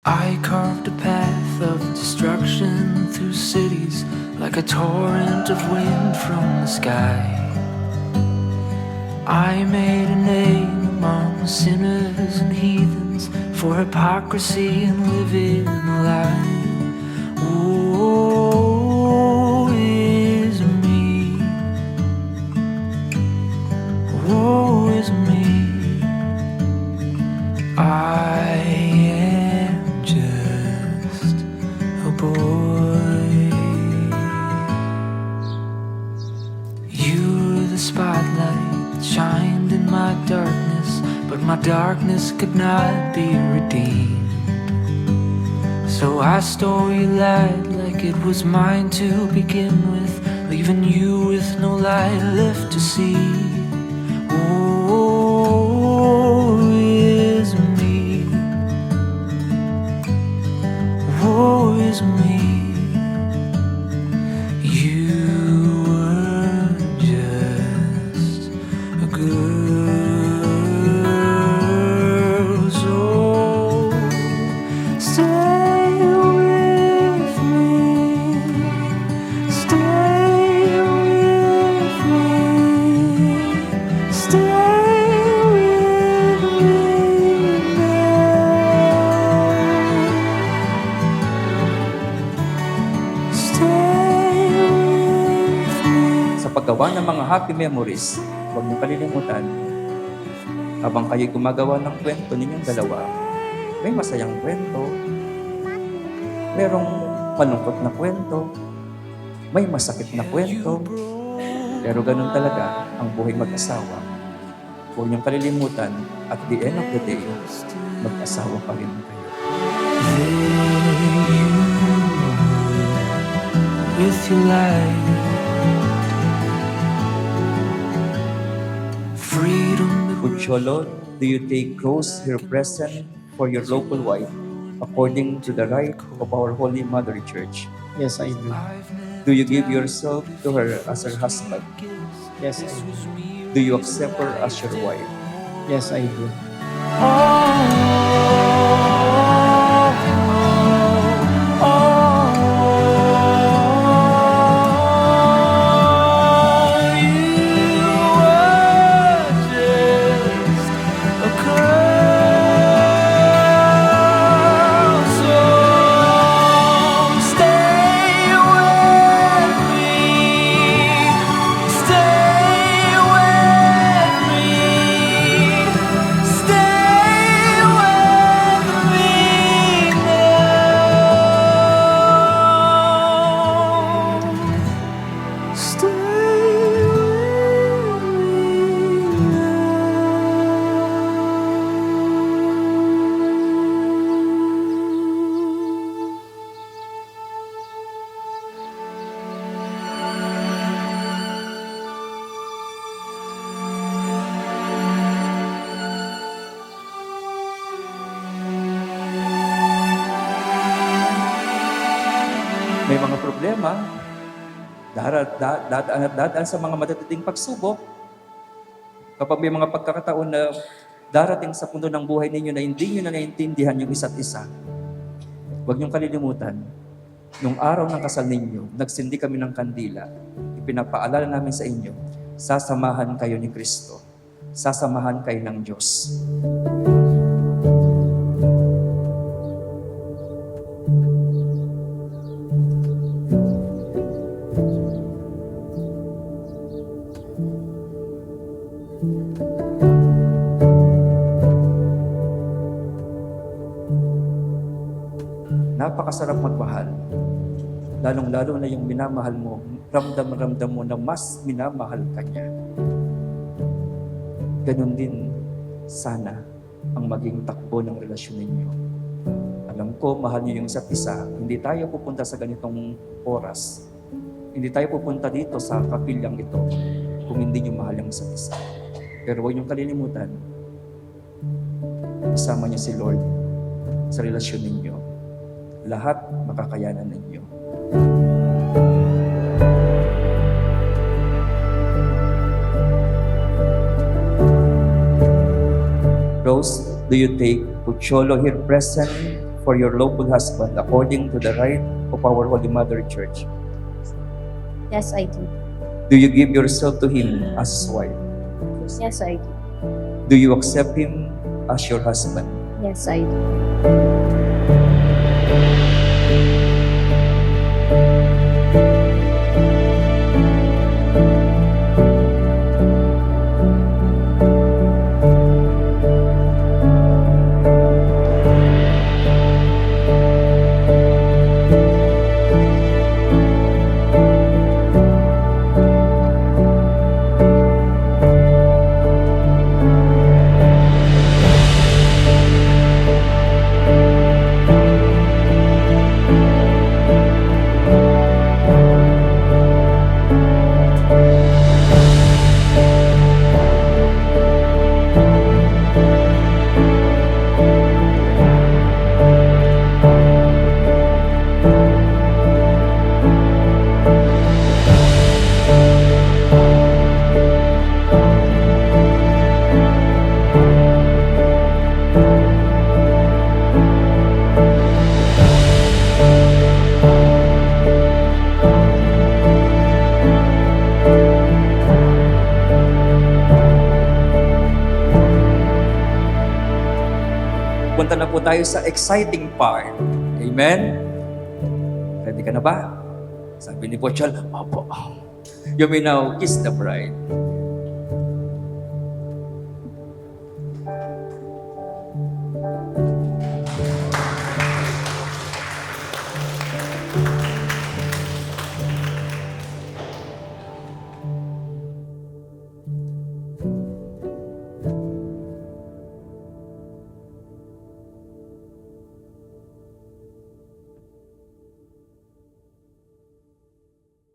I carved a path of destruction through cities like a torrent of wind from the sky. I made a name among sinners and heathens for hypocrisy and living a lie. Woe is me. Woe is me. I am just a boy. You were the spotlight that shined in my darkness, but my darkness could not be redeemed. So I stole your light like it was mine to begin with, leaving you with no light left to see. Woe is me. Woe is me. You were just a girl, so stay with me, stay with me, stay with me now. Stay with me. Sa paggawa ng mga happy memories, huwag niyong kalilimutan, habang kayo'y gumagawa ng kwento ninyong dalawa, may masayang kwento, merong malungkot na kwento, may masakit na kwento, pero ganun talaga ang buhay mag-asawa. Huwag niyong kalilimutan, at the end of the day, mag-asawa pa rin kayo. With your light, freedom. Pucholo, do you take gross her present for your local wife according to the rite of our Holy Mother Church? Yes, I do. Do you give yourself to her as her husband? Yes, I do. Do you accept her as your wife? Yes, I do. May mga problema, dadaan sa mga matitinding pagsubok. Kapag may mga pagkakataon na darating sa punto ng buhay ninyo na hindi nyo na naiintindihan yung isa't isa, huwag niyong kalilimutan, nung araw ng kasal ninyo, nagsindi kami ng kandila, ipinapaalala namin sa inyo, sasamahan kayo ni Kristo, sasamahan kayo ng Diyos. Napakasarap magmahal. Lalong-lalo na yung minamahal mo, ramdam mo na mas minamahal ka niya. Ganon din sana ang maging takbo ng relasyon ninyo. Alam ko, mahal niyo yung isa't isa. Hindi tayo pupunta sa ganitong oras. Hindi tayo pupunta dito sa kapilyang ito kung hindi niyo mahal yung isa't isa. Pero huwag niyong kalilimutan, isama niyo si Lord sa relasyon ninyo. Lahat makakayanan ninyo. Rose, do you take Pucholo here present for your lawful husband according to the right of our Holy Mother Church? Yes, I do. Do you give yourself to him as his wife? Yes, I do. Do you accept him as your husband? Yes, I do. Punta na po tayo sa exciting part. Amen? Ready ka na ba? Sabi ni Pochal, Opo. You may now kiss the bride.